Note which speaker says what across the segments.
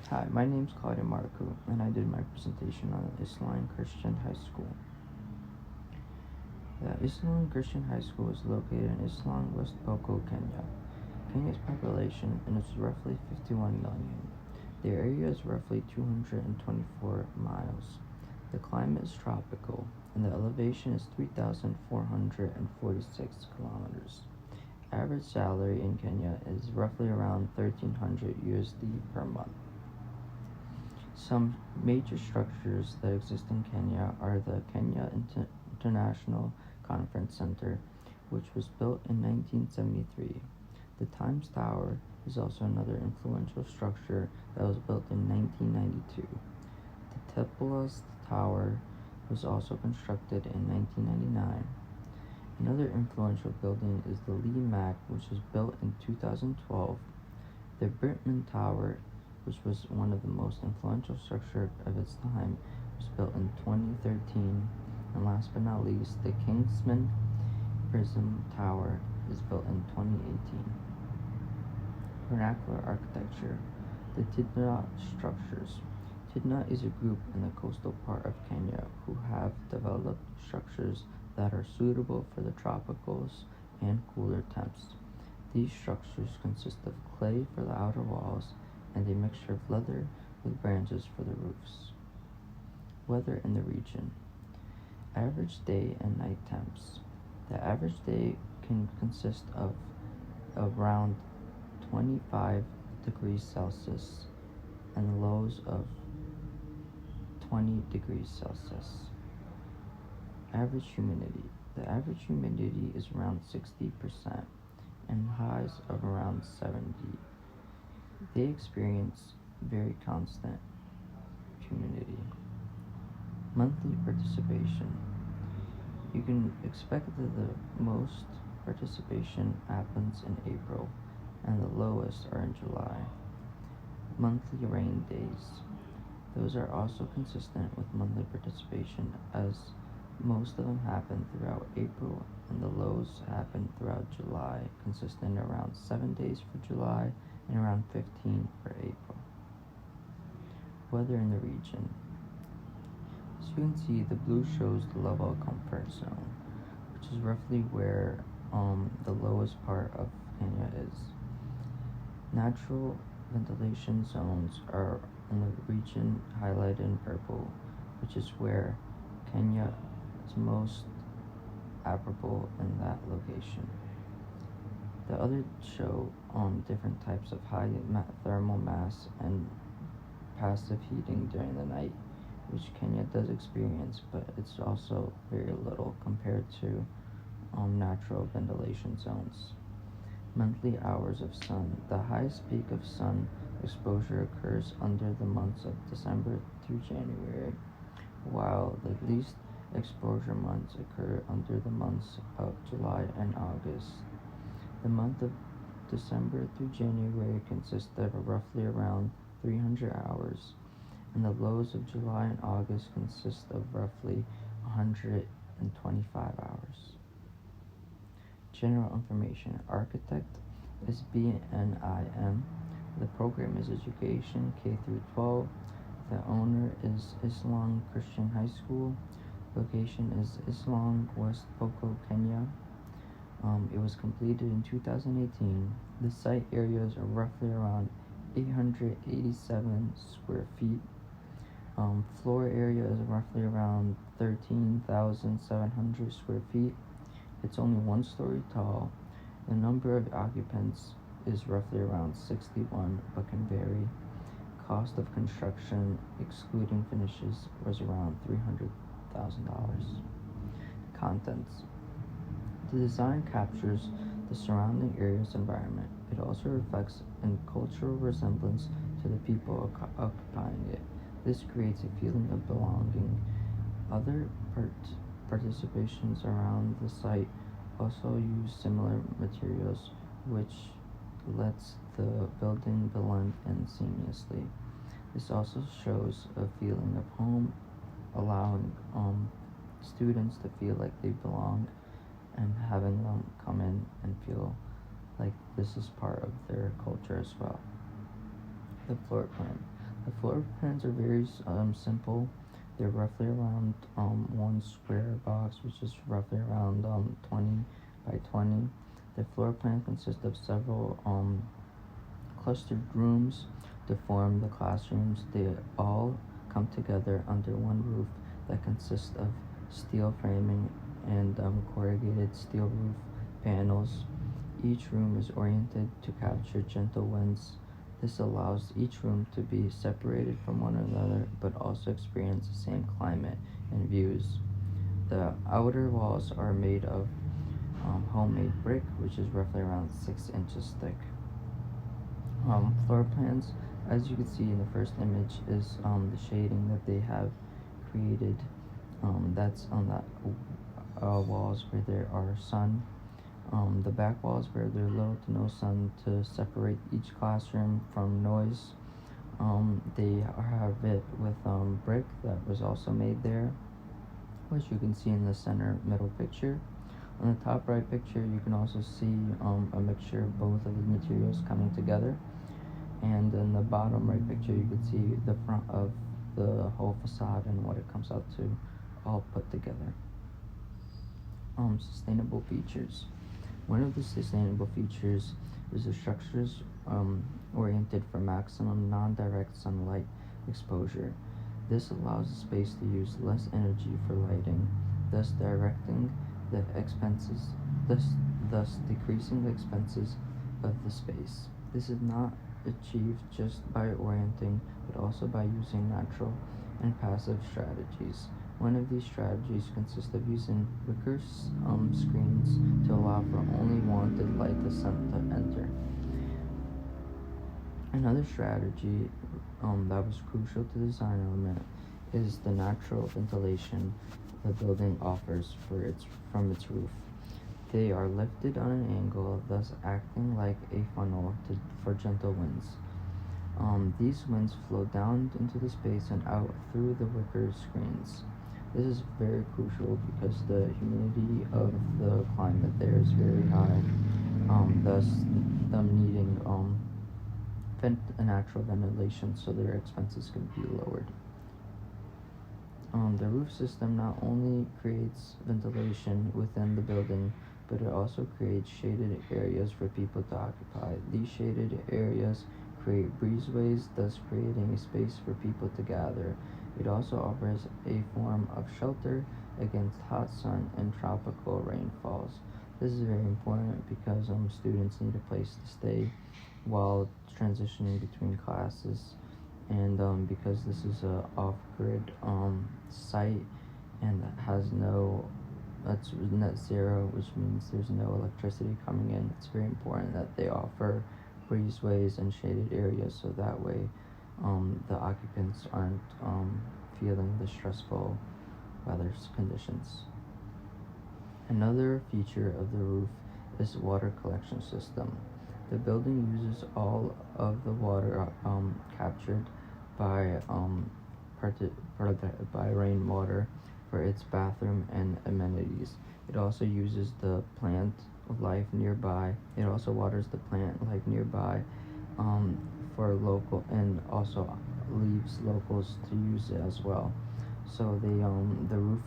Speaker 1: Hi, my name is Klaudio Marku, and I did my presentation on Asilong Christian High School. The Asilong Christian High School is located in Asilong, West Pokot, Kenya. Kenya's population is roughly 51 million. The area is roughly 224 miles. The climate is tropical, and the elevation is 3,446 kilometers. Average salary in Kenya is roughly around 1,300 USD per month. Some major structures that exist in Kenya are the Kenya International Conference Center, which was built in 1973. The Times Tower is also another influential structure that was built in 1992. The Tepalus Tower was also constructed in 1999. Another influential building is the Lee Mac, which was built in 2012. The Britman Tower, which was one of the most influential structures of its time, was built in 2013. And last but not least, the Kingsman Prism Tower is built in 2018. Vernacular architecture. The Tidna structures. Tidna is a group in the coastal part of Kenya who have developed structures that are suitable for the tropicals and cooler temps. These structures consist of clay for the outer walls and a mixture of leather with branches for the roofs. Weather in the region. Average day and night temps. The average day can consist of around 25 degrees Celsius and lows of 20 degrees Celsius. Average humidity. The average humidity is around 60% and highs of around 70. They experience very constant humidity. Monthly participation. You can expect that the most participation happens in April and the lowest are in July. Monthly rain days. Those are also consistent with monthly participation as most of them happen throughout April and the lows happen throughout July, consistent around 7 days for July and around 15 for April. Weather in the region. As you can see, the blue shows the level of comfort zone, which is roughly where the lowest part of Kenya is. Natural ventilation zones are in the region highlighted in purple, which is where Kenya is most operable in that location. The others show different types of high thermal mass and passive heating during the night, which Kenya does experience, but it's also very little compared to natural ventilation zones. Monthly hours of sun. The highest peak of sun exposure occurs under the months of December through January, while the least exposure months occur under the months of July and August. The month of December through January consists of roughly around 300 hours, and the lows of July and August consist of roughly 125 hours. General information. Architect is BNIM. The program is education K through 12. The owner is Asilong Christian High School. Location is Asilong, West Pokot, Kenya. It was completed in 2018. The site areas are roughly around 887 square feet. Floor area is roughly around 13,700 square feet. It's only 1 story tall. The number of occupants is roughly around 61, but can vary. Cost of construction, excluding finishes, was around $300,000. Contents. The design captures the surrounding area's environment. It also reflects a cultural resemblance to the people occupying it. This creates a feeling of belonging. Other participations around the site also use similar materials, which lets the building blend in seamlessly. This also shows a feeling of home, allowing students to feel like they belong and having them come in and feel like this is part of their culture as well. The floor plan. The floor plans are very simple. They're roughly around one square box, which is roughly around 20 by 20. The floor plan consists of several clustered rooms to form the classrooms. They all come together under one roof that consists of steel framing and corrugated steel roof panels. Each room is oriented to capture gentle winds. This allows each room to be separated from one another but also experience the same climate and views. The outer walls are made of homemade brick, which is roughly around 6 inches thick. Floor plans, as you can see in the first image, is the shading that they have created. That's on the walls where there are sun. The back walls where there are little to no sun to separate each classroom from noise. They have it with brick that was also made there, which you can see in the center middle picture. On the top right picture, you can also see a mixture of both of the materials coming together. And in the bottom right picture, you can see the front of the whole facade and what it comes out to, all put together. Sustainable features. One of the sustainable features is the structures oriented for maximum non-direct sunlight exposure. This allows the space to use less energy for lighting, thus directing the expenses, thus decreasing the expenses of the space. This is not achieved just by orienting, but also by using natural and passive strategies. One of these strategies consists of using wicker screens to allow for only wanted light to enter. Another strategy that was crucial to the design element is the natural ventilation the building offers from its roof. They are lifted on an angle, thus acting like a funnel for gentle winds. These winds flow down into the space and out through the wicker screens. This is very crucial because the humidity of the climate there is very high, thus them needing a natural ventilation so their expenses can be lowered. The roof system not only creates ventilation within the building, but it also creates shaded areas for people to occupy. These shaded areas create breezeways, thus creating a space for people to gather. It also offers a form of shelter against hot sun and tropical rainfalls. This is very important because students need a place to stay while transitioning between classes, and because this is a off-grid site and that's net zero, which means there's no electricity coming in. It's very important that they offer breezeways and shaded areas so that way the occupants aren't feeling the stressful weather conditions. Another feature of the roof is the water collection system. The building uses all of the water captured by rainwater for its bathroom and amenities. It also uses the plant life nearby. It also waters the plant life nearby for local, and also leaves locals to use it as well. So the roof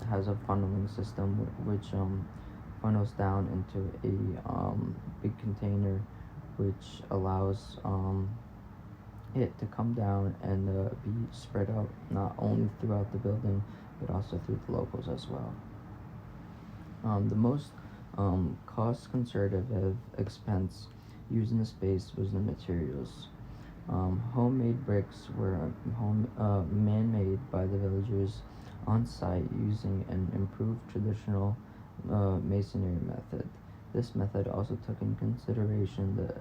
Speaker 1: has a funneling system which funnels down into a big container, which allows it to come down and be spread out not only throughout the building but also through the locals as well. The most cost conservative expense used in the space was the materials. Homemade bricks were man-made by the villagers on site using an improved traditional masonry method. This method also took in consideration the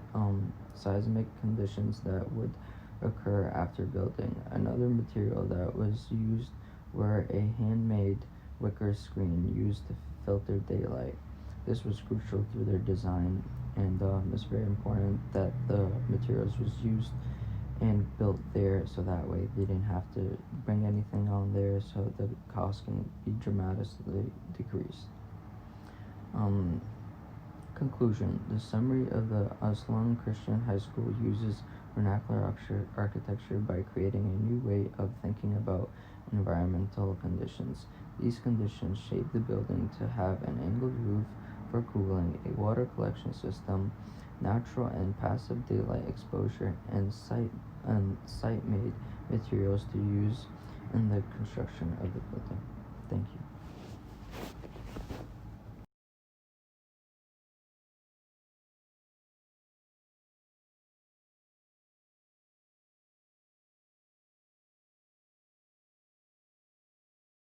Speaker 1: seismic conditions that would occur after building. Another material that was used were a handmade wicker screen used to filter daylight. This was crucial to their design, and it's very important that the materials was used and built there so that way they didn't have to bring anything on there, so the cost can be dramatically decreased. Conclusion. The summary of the Asilong Christian High School uses vernacular architecture by creating a new way of thinking about environmental conditions. These conditions shape the building to have an angled roof for cooling, a water collection system, natural and passive daylight exposure, and site-made materials to use in the construction of the building. Thank you.